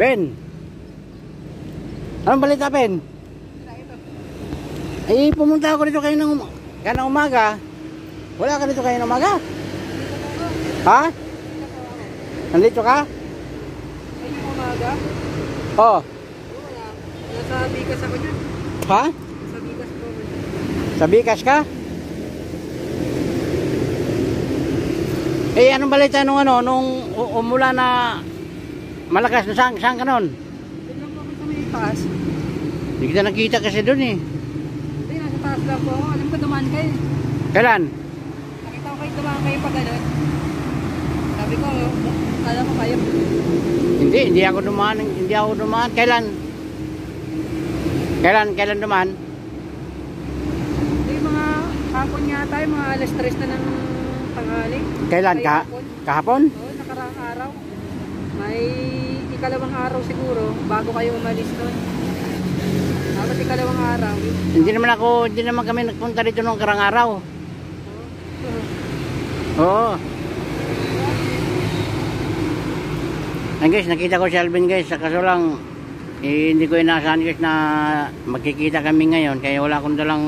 Ben! Anong balita, Ben? Eh, pumunta ako dito kayo ng umaga. Wala ka dito kayo ng umaga? Ha? Nandito ka? Ay, yung umaga? Oo. Wala. Nasa bigas ako dyan. Ha? Nasa bigas ko. Sa bigas ka? Eh, anong balita nung umula na malakas na saan ka nun? Doon lang ako sa may taas. Hindi kita nakita kasi dun eh. Hindi, nasa taas lang po ako. Alam ko dumaan kayo. Kailan? Nakita ko kayo dumaan kayo pag gano'n. Sabi ko, alam ko kayo. Hindi ako dumaan. Kailan dumaan? Hindi, mga hapon yata, mga alas 3 na ng tanghali. Kailan? Kahapon? Oo, nakaraang araw. May ikalawang araw siguro bago kayo umalis doon. Tapos ikalawang araw. Hindi naman kami nagpunta dito nung karang araw. Oo. Ay guys, nakita ko si Alvin guys, kaso lang hindi ko inaasahan guys na magkikita kami ngayon kaya wala akong dalang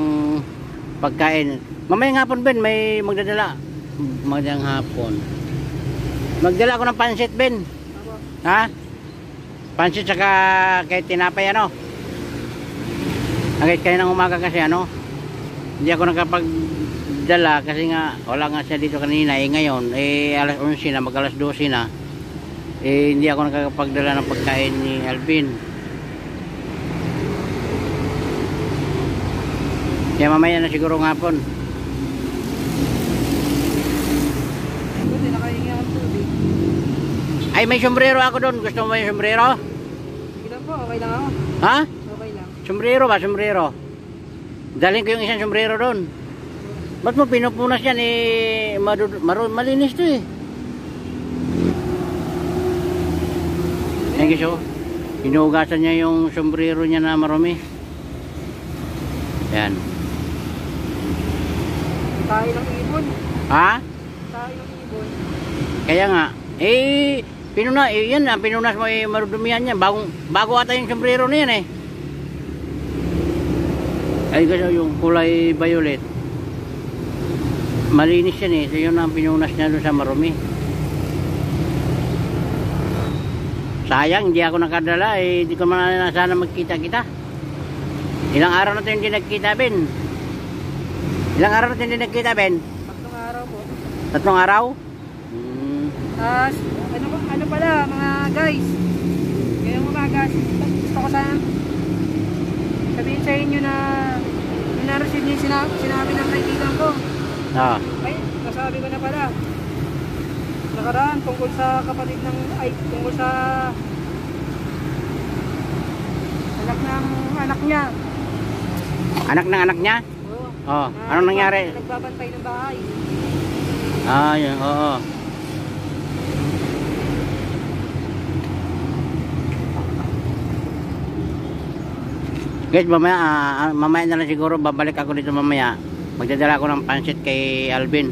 pagkain. Mamayang hapon Ben, may magdadala. Magdang hapon. Magdala ako ng pansit Ben. Ha? Pansit saka kay tinapay ano? Agad kayo ng umaga kasi ano? Hindi ako nakapagdala kasi nga wala nga siya dito kanina ngayon alas 11 na, mag alas 12 na. Hindi ako nakakapagdala ng pagkain ni Alvin. Kaya mamaya na siguro ng hapon. Buti nakahingi ako tubig. Ay, may sombrero ako doon. Gusto mo yung sombrero? Sige lang po, okay lang ako. Ha? Okay lang. Sombrero ba? Sombrero. Dalhin ko yung isang sombrero doon. Ba't mo pinupunas yan malinis to eh. Ayan guys, hinugasan niya yung sombrero niya na marumi. Ayan. Tayo ng ibon. Ha? Tayo ng ibon. Kaya nga, pinunas mo marudumihan niya. Bago ata yung sombrero na yan eh. Ay guys, yung kulay violet. Malinis yan eh. So yun ang pinunas niya doon sa marumi. Sayang, hindi ako nakadala hindi ko man sana magkita-kita. Ilang araw na tayo hindi nagkita, Ben? Ilang araw na tayo hindi nagkita, Ben? 3 araw po. 3 araw? Ano pala mga guys, ngayong umaga gusto ko sana sabihin sa inyo na na-receive niyo sinabi ng kaibigan ko. Ay, nasabi ko na pala nakaraan tungkol sa kapatid tungkol sa anak niya. Anak ng anak niya? Oo. Anong nangyari? Nagbabantay ng bahay. Yun, oo. Guys, mamaya na lang siguro babalik ako dito mamaya. Magdadala ako ng pansit kay Alvin.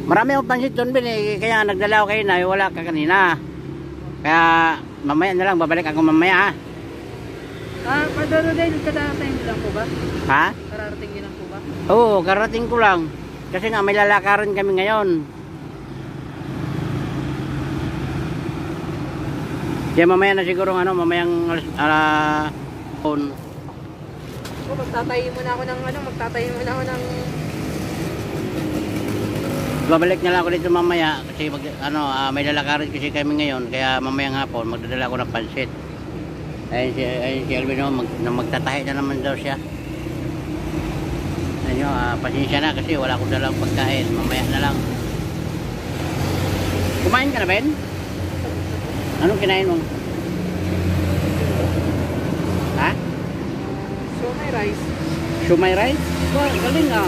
Marami akong pansit doon, Ben kaya nagdala ako kayo na wala ka kanina. Kaya mamaya na lang babalik ako mamaya. Padaro din, kadarating lang po ba? Ha? Kararating din lang po ba? Oo, karating ko lang. Kasi nga may lalakarin kami ngayon. Kaya mamaya na siguro mamayang magtatayin muna ako ng babalik na lang ako dito mamaya kasi may lalakarin kasi kami ngayon kaya mamayang hapon magdadala ako ng pansit. Ayun si Alvin magtatahi na naman daw siya. Pasensya na kasi wala akong dalang pagkain, mamaya na lang. Kumain ka na, Ben? Anong kinain mo? Ha? Shumai rice. Shumai rice? Wow, galing ah.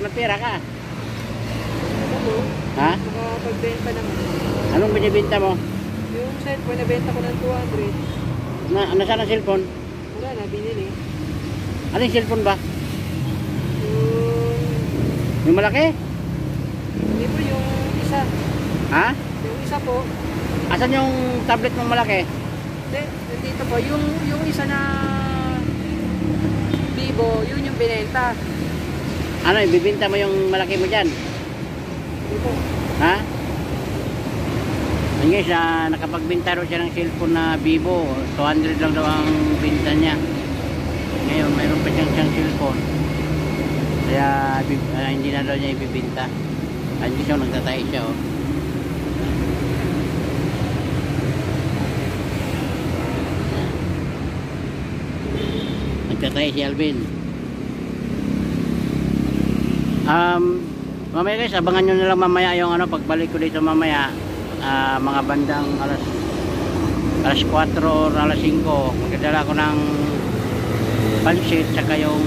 Matira ka. Ha? Makapagbenta naman. Anong binibenta mo? Yung cellphone, nabenta ko ng 200. Nasaan ang cellphone? Wala na, binili. Ano yung cellphone ba? Yung malaki? Hindi po, yung isa. Ha? Yung isa isa po. Asan yung tablet mong malaki? Dito po, yung isa na Vivo, yun yung binenta. Ano, ibibinta mo yung malaki mo dyan? Dito. Ha? Ang guys, nakapagbinta rin siya ng cellphone na Vivo. 200 lang daw ang binta niya. Ngayon, mayroon pa siyang cellphone. Kaya hindi na daw niya ibibinta. Hindi siya, nagtatay siya. Oh. Nagtatay si Alvin. Mamaya guys, abangan nyo na lang mamaya yung ano, pagbalik ko dito mamaya. Mga bandang alas 4 or alas 5 magdadala ko ng pansit saka yung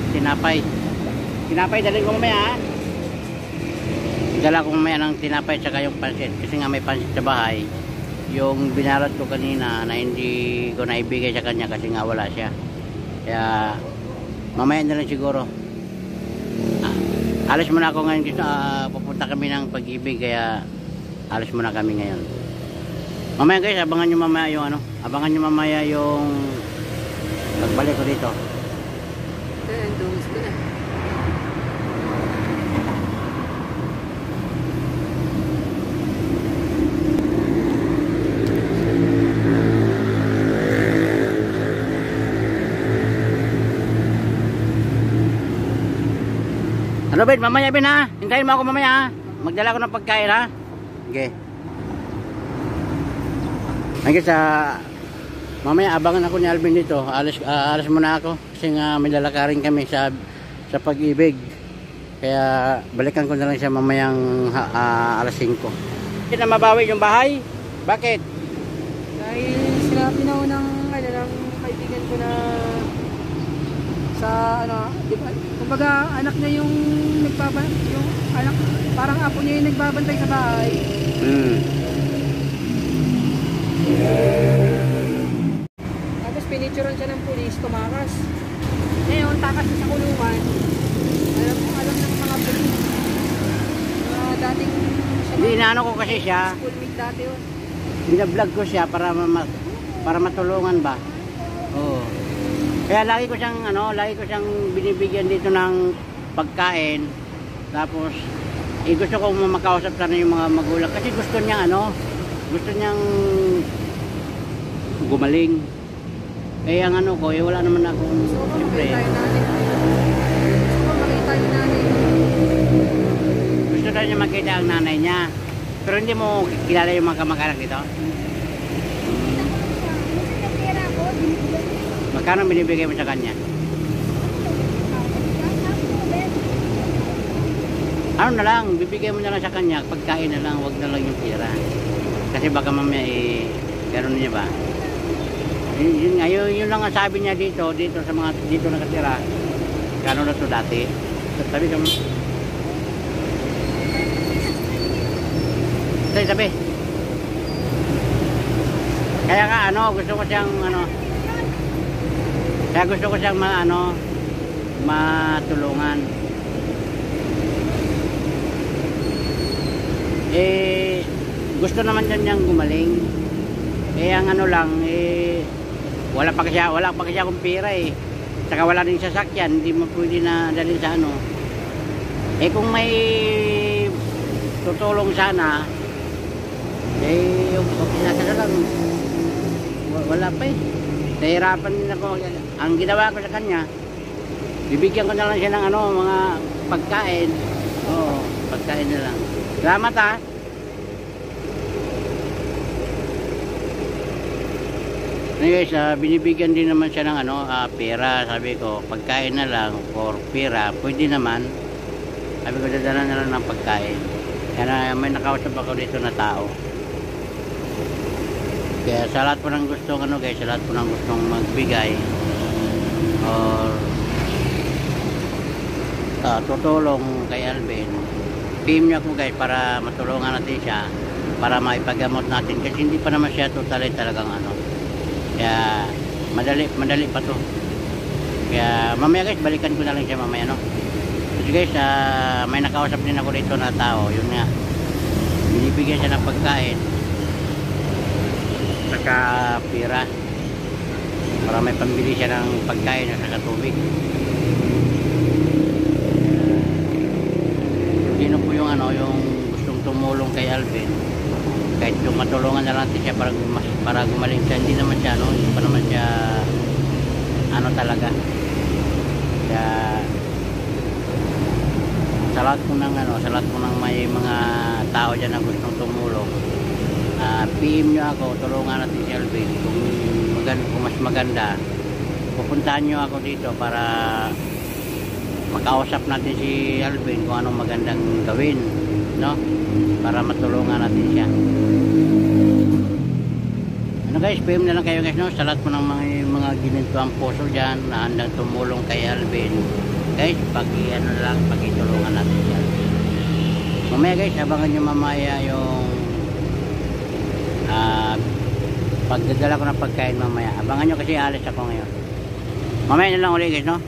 tinapay dalhin ko mamaya. Dala ko mamaya ng tinapay saka yung pansit kasi nga may pansit sa bahay, yung binalot ko kanina na hindi ko naibigay sa kanya kasi nga wala siya, kaya mamaya na lang siguro. Alis muna ako ngayon kasi pupunta kami ng Pag-ibig, kaya alis muna kami ngayon. Mamaya guys, abangan nyo mamaya yung ano, abangan nyo mamaya yung pagbalik ko dito. Ano Ben, mamaya Ben ha, hintayin mo ako mamaya ha, magdala ko ng pagkain ha. Okay. Hanggang sa mamaya abangan ako ni Alvin dito. Alis muna ako kasi nga may lalakarin kami sa Pag-ibig. Kaya balikan ko na lang siya mamayang alas 5. Hindi na mabawi yung bahay? Bakit? Dahil sinabi na ako ng kaibigan ko na sa ano, di ba? Kumbaga anak niya yung yung anak, parang apo niya yung nagbabantay sa bahay. Tapos pinicturean siya ng pulis, tumakas. Ngayon, takas siya sa kulungan. Alam ng mga pulis. Dating hindi inaano ko kasi siya. Schoolmate dati yun. Bina-vlog ko siya para matulungan ba. Oo. Kaya lagi ko siyang binibigyan dito ng pagkain. Tapos gusto ko makausap sana yung mga magulang kasi gusto niyang gumaling. Kaya ang ano ko, wala naman akong siyempre. Gusto na niya makita ang nanay niya. Pero hindi mo kilala yung mga kamag-anak dito? Magkano binibigay mo sa kanya? Ano na lang, bibigay mo na lang sa kanya, pagkain na lang, wag na lang yung tira. Kasi baka mamaya gano'n niya ba? Yun nga, yun lang ang sabi niya dito sa mga dito nakatira. Gano'n na to dati. Sabi ka mo. Sabi. Kaya nga gusto ko siyang kaya gusto ko siyang matulungan. Gusto naman niyang gumaling. Ang wala pa kasi akong pera Saka wala din sasakyan, hindi mo pwede na dalhin sa kung may tutulong sana, okay lang. Wala pa nahirapan din ako. Ang ginawa ko sa kanya, bibigyan ko na lang siya ng mga pagkain. Oo, pagkain na lang. Salamat ha. Anyways, binibigyan din naman siya ng pera. Sabi ko, pagkain na lang or pera, pwede naman. Sabi ko, dadala na lang ng pagkain. Kaya may nakausap ako dito na tao. Kaya sa lahat po ng gustong sa lahat po ng gustong magbigay or tutulong kay Alvin, PM niyo ako guys para matulungan natin siya, para maipagamot natin kasi hindi pa naman siya totally talagang kaya madali pa to. Kaya mamaya guys, balikan ko na lang siya mamaya kasi guys, may nakausap din ako dito na tao. Yun nga, bibigyan siya ng pagkain saka pira para may pambili siya ng pagkain at saka tubig. Sino po yung yung gustong tumulong kay Alvin, kahit yung matulungan na natin siya para gumaling siya, hindi naman siya hindi pa naman siya talaga. Kaya sa lahat po ng may mga tao dyan na gustong tumulong, PM nyo ako, tulungan natin si Alvin. Kung mas maganda, pupuntahan nyo ako dito para makausap natin si Alvin kung anong magandang gawin, no? Para matulungan natin siya. Guys, PM na lang kayo guys, no? Sa lahat po ng mga gininto ang puso dyan na handang tumulong kay Alvin. Guys, pagitulungan natin siya. Mamaya guys, abangan nyo mamaya yung pagdadala ko ng pagkain mamaya. Abangan nyo kasi alis ako ngayon. Mamaya na lang ulit guys, no?